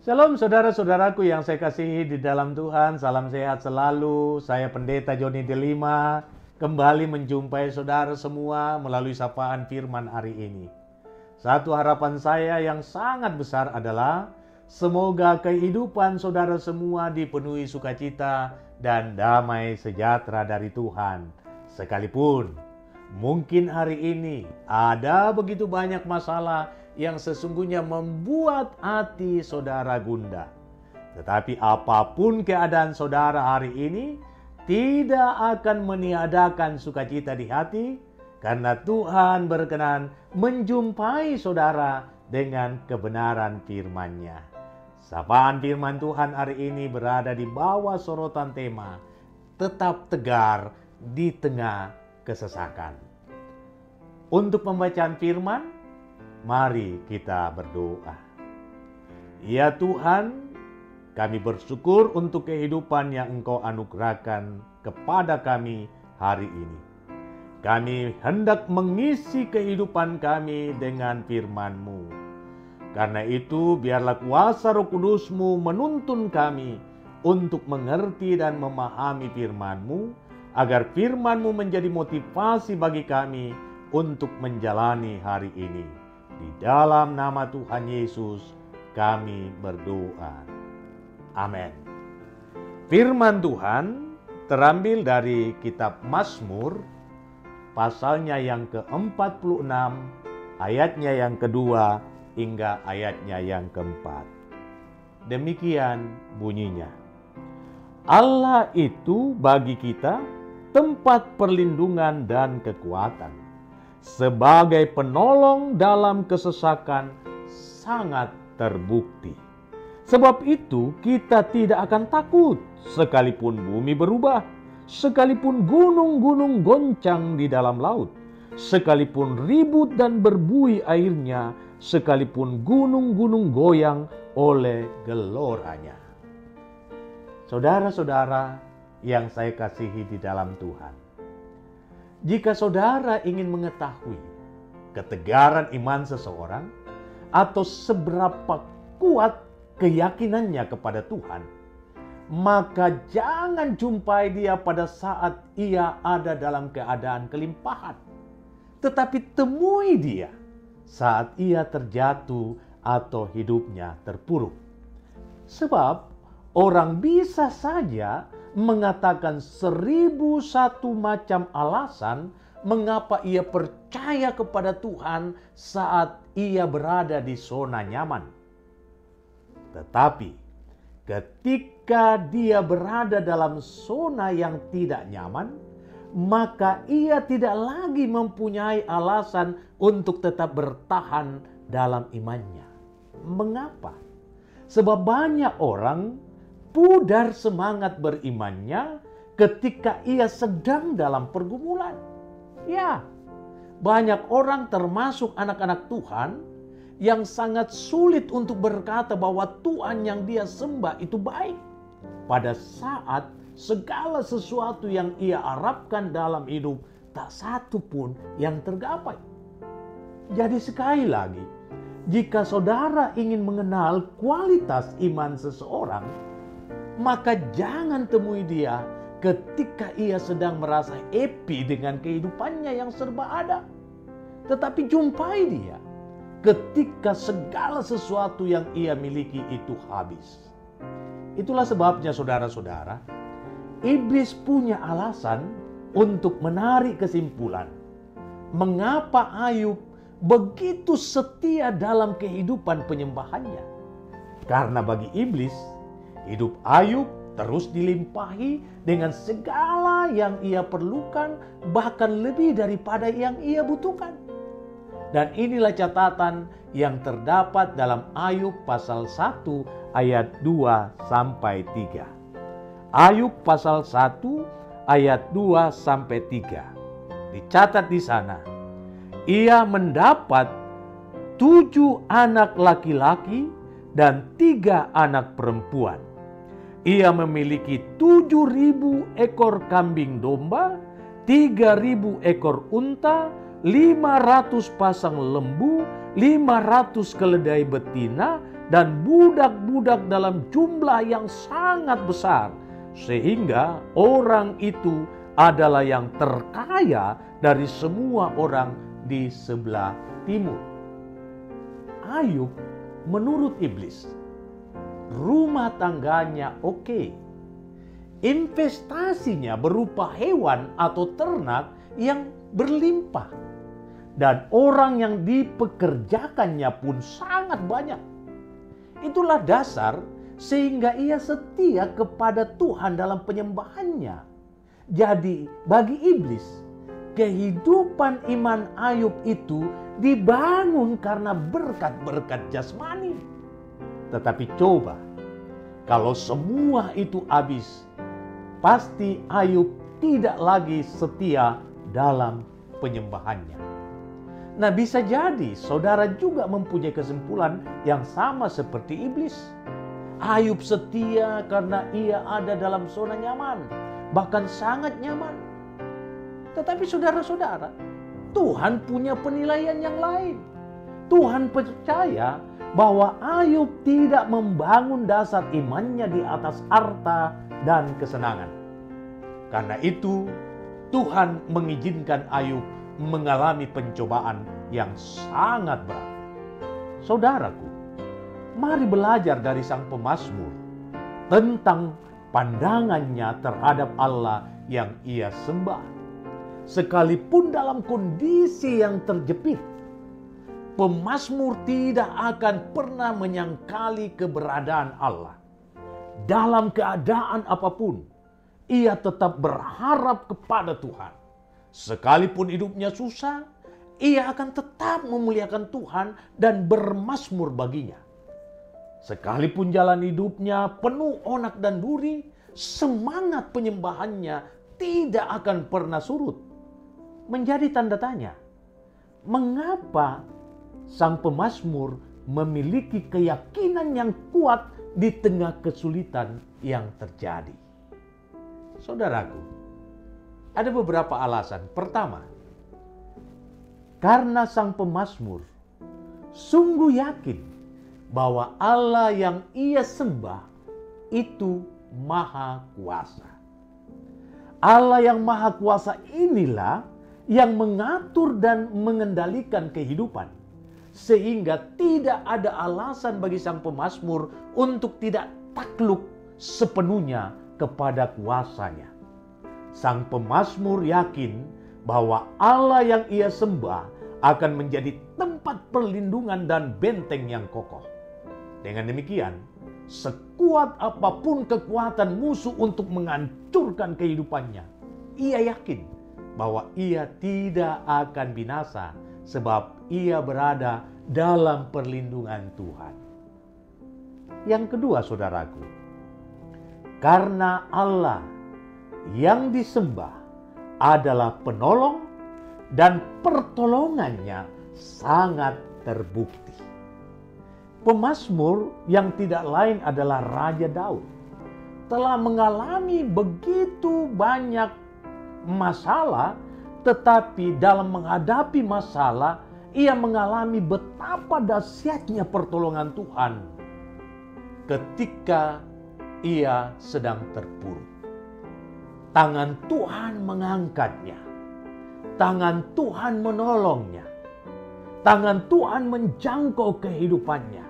Shalom saudara-saudaraku yang saya kasihi di dalam Tuhan, salam sehat selalu. Saya Pendeta Joni Delima, kembali menjumpai saudara semua melalui sapaan firman hari ini. Satu harapan saya yang sangat besar adalah semoga kehidupan saudara semua dipenuhi sukacita dan damai sejahtera dari Tuhan. Sekalipun mungkin hari ini ada begitu banyak masalah yang sesungguhnya membuat hati saudara gundah. Tetapi apapun keadaan saudara hari ini, tidak akan meniadakan sukacita di hati, karena Tuhan berkenan menjumpai saudara dengan kebenaran firman-Nya. Sapaan firman Tuhan hari ini berada di bawah sorotan tema, tetap tegar di tengah kesesakan. Untuk pembacaan firman, mari kita berdoa. Ya Tuhan, kami bersyukur untuk kehidupan yang Engkau anugerahkan kepada kami hari ini. Kami hendak mengisi kehidupan kami dengan firman-Mu. Karena itu, biarlah kuasa Roh Kudus-Mu menuntun kami untuk mengerti dan memahami firman-Mu, agar firman-Mu menjadi motivasi bagi kami untuk menjalani hari ini. Di dalam nama Tuhan Yesus kami berdoa. Amin. Firman Tuhan terambil dari kitab Mazmur, pasalnya yang ke-46, ayatnya yang kedua hingga ayatnya yang keempat. Demikian bunyinya. Allah itu bagi kita tempat perlindungan dan kekuatan. Sebagai penolong dalam kesesakan sangat terbukti. Sebab itu kita tidak akan takut sekalipun bumi berubah, sekalipun gunung-gunung goncang di dalam laut, sekalipun ribut dan berbuih airnya, sekalipun gunung-gunung goyang oleh geloranya. Saudara-saudara yang saya kasihi di dalam Tuhan, jika saudara ingin mengetahui ketegaran iman seseorang atau seberapa kuat keyakinannya kepada Tuhan, maka jangan jumpai dia pada saat ia ada dalam keadaan kelimpahan. Tetapi temui dia saat ia terjatuh atau hidupnya terpuruk. Sebab orang bisa saja mengatakan 1001 macam alasan mengapa ia percaya kepada Tuhan saat ia berada di zona nyaman. Tetapi ketika dia berada dalam zona yang tidak nyaman, maka ia tidak lagi mempunyai alasan untuk tetap bertahan dalam imannya. Mengapa? Sebab banyak orang pudar semangat berimannya ketika ia sedang dalam pergumulan. Ya, banyak orang termasuk anak-anak Tuhan yang sangat sulit untuk berkata bahwa Tuhan yang dia sembah itu baik, pada saat segala sesuatu yang ia harapkan dalam hidup tak satu pun yang tergapai. Jadi sekali lagi, jika saudara ingin mengenal kualitas iman seseorang, maka jangan temui dia ketika ia sedang merasa happy dengan kehidupannya yang serba ada. Tetapi jumpai dia ketika segala sesuatu yang ia miliki itu habis. Itulah sebabnya saudara-saudara, iblis punya alasan untuk menarik kesimpulan mengapa Ayub begitu setia dalam kehidupan penyembahannya. Karena bagi iblis, hidup Ayub terus dilimpahi dengan segala yang ia perlukan, bahkan lebih daripada yang ia butuhkan. Dan inilah catatan yang terdapat dalam Ayub pasal 1 ayat 2 sampai 3. Ayub pasal 1 ayat 2 sampai 3. Dicatat di sana, ia mendapat 7 anak laki-laki dan 3 anak perempuan. Ia memiliki 7.000 ekor kambing domba, 3.000 ekor unta, 500 pasang lembu, 500 keledai betina, dan budak-budak dalam jumlah yang sangat besar, sehingga orang itu adalah yang terkaya dari semua orang di sebelah timur. Ayub menurut iblis, rumah tangganya oke. Investasinya berupa hewan atau ternak yang berlimpah. Dan orang yang dipekerjakannya pun sangat banyak. Itulah dasar sehingga ia setia kepada Tuhan dalam penyembahannya. Jadi bagi iblis, kehidupan iman Ayub itu dibangun karena berkat-berkat jasmani. Tetapi coba, kalau semua itu habis, pasti Ayub tidak lagi setia dalam penyembahannya. Nah, bisa jadi saudara juga mempunyai kesimpulan yang sama seperti iblis. Ayub setia karena ia ada dalam zona nyaman, bahkan sangat nyaman. Tetapi saudara-saudara, Tuhan punya penilaian yang lain. Tuhan percaya bahwa Ayub tidak membangun dasar imannya di atas harta dan kesenangan. Karena itu, Tuhan mengizinkan Ayub mengalami pencobaan yang sangat berat. Saudaraku, mari belajar dari sang pemazmur tentang pandangannya terhadap Allah yang ia sembah. Sekalipun dalam kondisi yang terjepit, pemazmur tidak akan pernah menyangkali keberadaan Allah. Dalam keadaan apapun, ia tetap berharap kepada Tuhan. Sekalipun hidupnya susah, ia akan tetap memuliakan Tuhan dan bermazmur baginya. Sekalipun jalan hidupnya penuh onak dan duri, semangat penyembahannya tidak akan pernah surut. Menjadi tanda tanya, mengapa sang pemazmur memiliki keyakinan yang kuat di tengah kesulitan yang terjadi? Saudaraku, ada beberapa alasan. Pertama, karena sang pemazmur sungguh yakin bahwa Allah yang ia sembah itu maha kuasa. Allah yang maha kuasa inilah yang mengatur dan mengendalikan kehidupan. Sehingga tidak ada alasan bagi sang pemazmur untuk tidak takluk sepenuhnya kepada kuasanya. Sang pemazmur yakin bahwa Allah yang ia sembah akan menjadi tempat perlindungan dan benteng yang kokoh. Dengan demikian, sekuat apapun kekuatan musuh untuk menghancurkan kehidupannya, ia yakin bahwa ia tidak akan binasa sebab ia berada dalam perlindungan Tuhan. Yang kedua, saudaraku, karena Allah yang disembah adalah penolong dan pertolongannya sangat terbukti. Pemazmur yang tidak lain adalah Raja Daud telah mengalami begitu banyak masalah, tetapi dalam menghadapi masalah ia mengalami betapa dahsyatnya pertolongan Tuhan ketika ia sedang terpuruk. Tangan Tuhan mengangkatnya. Tangan Tuhan menolongnya. Tangan Tuhan menjangkau kehidupannya.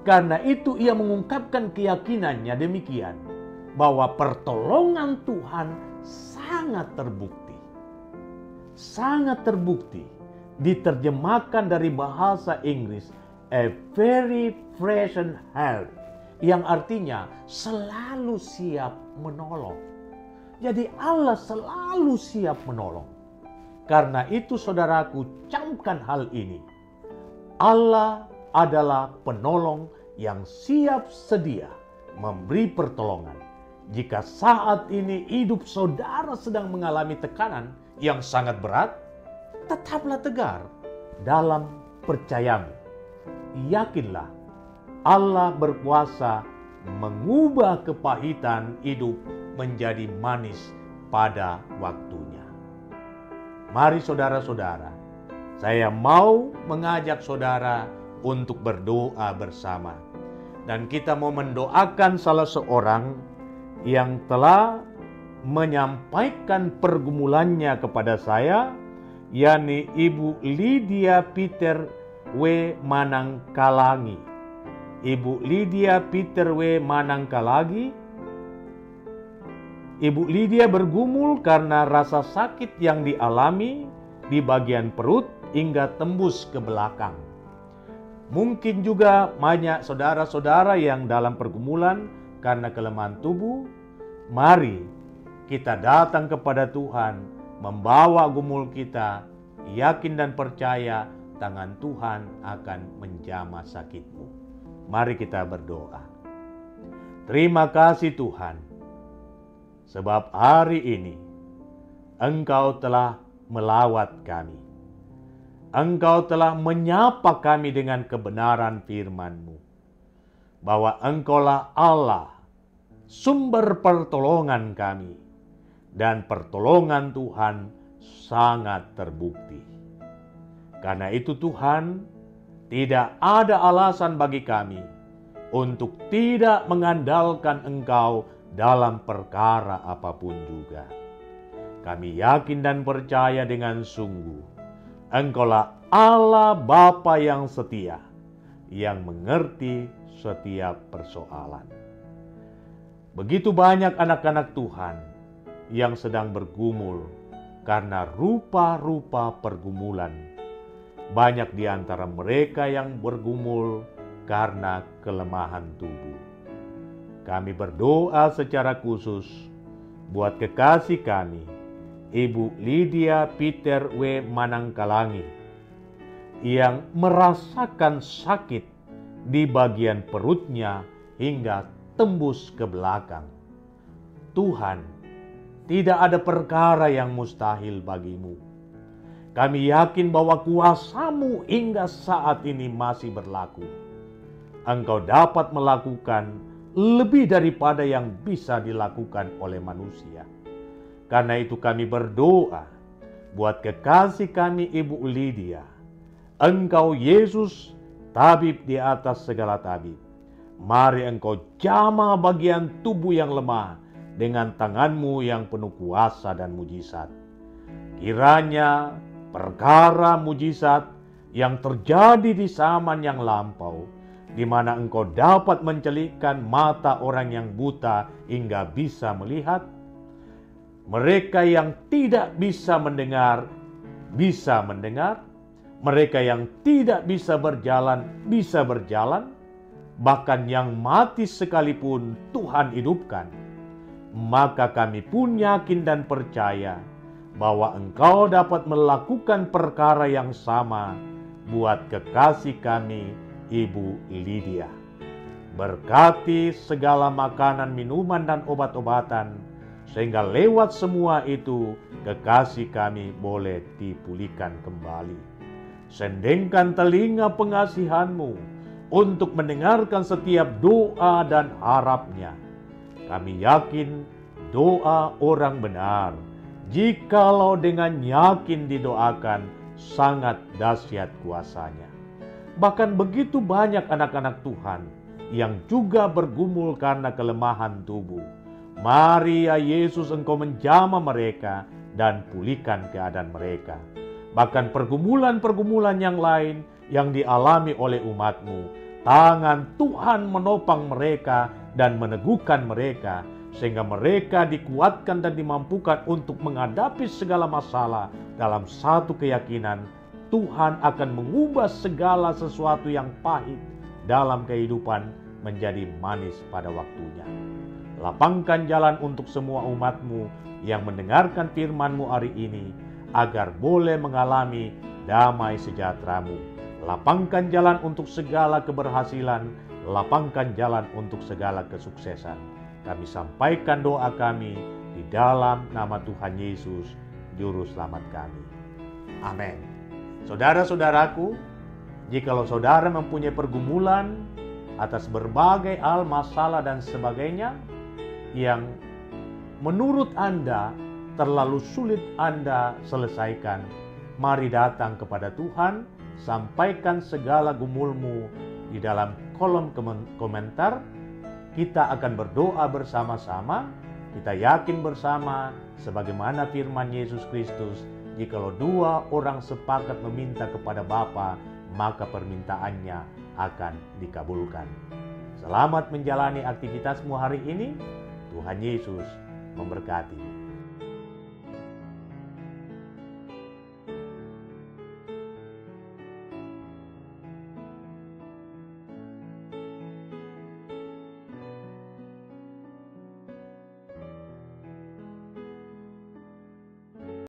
Karena itu ia mengungkapkan keyakinannya demikian, bahwa pertolongan Tuhan sangat terbukti. Sangat terbukti. Diterjemahkan dari bahasa Inggris, a very present help, yang artinya selalu siap menolong. Jadi Allah selalu siap menolong. Karena itu saudaraku, camkan hal ini. Allah adalah penolong yang siap sedia memberi pertolongan. Jika saat ini hidup saudara sedang mengalami tekanan yang sangat berat, tetaplah tegar dalam percayamu. Yakinlah Allah berkuasa mengubah kepahitan hidup menjadi manis pada waktunya. Mari saudara-saudara, saya mau mengajak saudara untuk berdoa bersama. Dan kita mau mendoakan salah seorang yang telah menyampaikan pergumulannya kepada saya, yakni Ibu Lydia Peter W. Manangkalangi. Ibu Lydia Peter W. Manangkalangi. Ibu Lydia bergumul karena rasa sakit yang dialami di bagian perut hingga tembus ke belakang. Mungkin juga banyak saudara-saudara yang dalam pergumulan karena kelemahan tubuh. Mari kita datang kepada Tuhan, membawa gumul kita, yakin dan percaya tangan Tuhan akan menjamah sakitmu. Mari kita berdoa. Terima kasih Tuhan, sebab hari ini Engkau telah melawat kami. Engkau telah menyapa kami dengan kebenaran firman-Mu, bahwa Engkaulah Allah, sumber pertolongan kami, dan pertolongan Tuhan sangat terbukti. Karena itu Tuhan, tidak ada alasan bagi kami untuk tidak mengandalkan Engkau dalam perkara apapun juga. Kami yakin dan percaya dengan sungguh, Engkaulah Allah Bapa yang setia, yang mengerti setiap persoalan. Begitu banyak anak-anak Tuhan yang sedang bergumul karena rupa-rupa pergumulan. Banyak di antara mereka yang bergumul karena kelemahan tubuh. Kami berdoa secara khusus buat kekasih kami, Ibu Lydia Peter W. Manangkalangi, yang merasakan sakit di bagian perutnya hingga tembus ke belakang. Tuhan, tidak ada perkara yang mustahil bagimu. Kami yakin bahwa kuasa-Mu hingga saat ini masih berlaku. Engkau dapat melakukan lebih daripada yang bisa dilakukan oleh manusia. Karena itu kami berdoa buat kekasih kami Ibu Lydia. Engkau Yesus, tabib di atas segala tabib. Mari Engkau jamah bagian tubuh yang lemah dengan tangan-Mu yang penuh kuasa dan mujizat. Kiranya perkara mujizat yang terjadi di zaman yang lampau, di mana Engkau dapat mencelikkan mata orang yang buta hingga bisa melihat, mereka yang tidak bisa mendengar, mereka yang tidak bisa berjalan, bahkan yang mati sekalipun Tuhan hidupkan. Maka kami pun yakin dan percaya bahwa Engkau dapat melakukan perkara yang sama buat kekasih kami, Ibu Lydia. Berkati segala makanan, minuman, dan obat-obatan, sehingga lewat semua itu kekasih kami boleh dipulihkan kembali. Sendengkan telinga pengasihan-Mu untuk mendengarkan setiap doa dan harapnya. Kami yakin doa orang benar, jikalau dengan yakin didoakan, sangat dahsyat kuasanya. Bahkan begitu banyak anak-anak Tuhan yang juga bergumul karena kelemahan tubuh. Mari ya Yesus, Engkau menjamah mereka dan pulihkan keadaan mereka. Bahkan pergumulan-pergumulan yang lain yang dialami oleh umat-Mu, tangan Tuhan menopang mereka dan meneguhkan mereka, sehingga mereka dikuatkan dan dimampukan untuk menghadapi segala masalah dalam satu keyakinan, Tuhan akan mengubah segala sesuatu yang pahit dalam kehidupan menjadi manis pada waktunya. Lapangkan jalan untuk semua umat-Mu yang mendengarkan firman-Mu hari ini, agar boleh mengalami damai sejahtera-Mu. Lapangkan jalan untuk segala keberhasilan, lapangkan jalan untuk segala kesuksesan. Kami sampaikan doa kami di dalam nama Tuhan Yesus, Juru Selamat kami. Amin. Saudara-saudaraku, jikalau saudara mempunyai pergumulan atas berbagai hal, masalah dan sebagainya yang menurut Anda terlalu sulit Anda selesaikan, mari datang kepada Tuhan, sampaikan segala gumulmu di dalam kolom komentar. Kita akan berdoa bersama-sama. Kita yakin bersama sebagaimana firman Yesus Kristus, jikalau dua orang sepakat meminta kepada Bapa, maka permintaannya akan dikabulkan. Selamat menjalani aktivitasmu hari ini. Tuhan Yesus memberkati.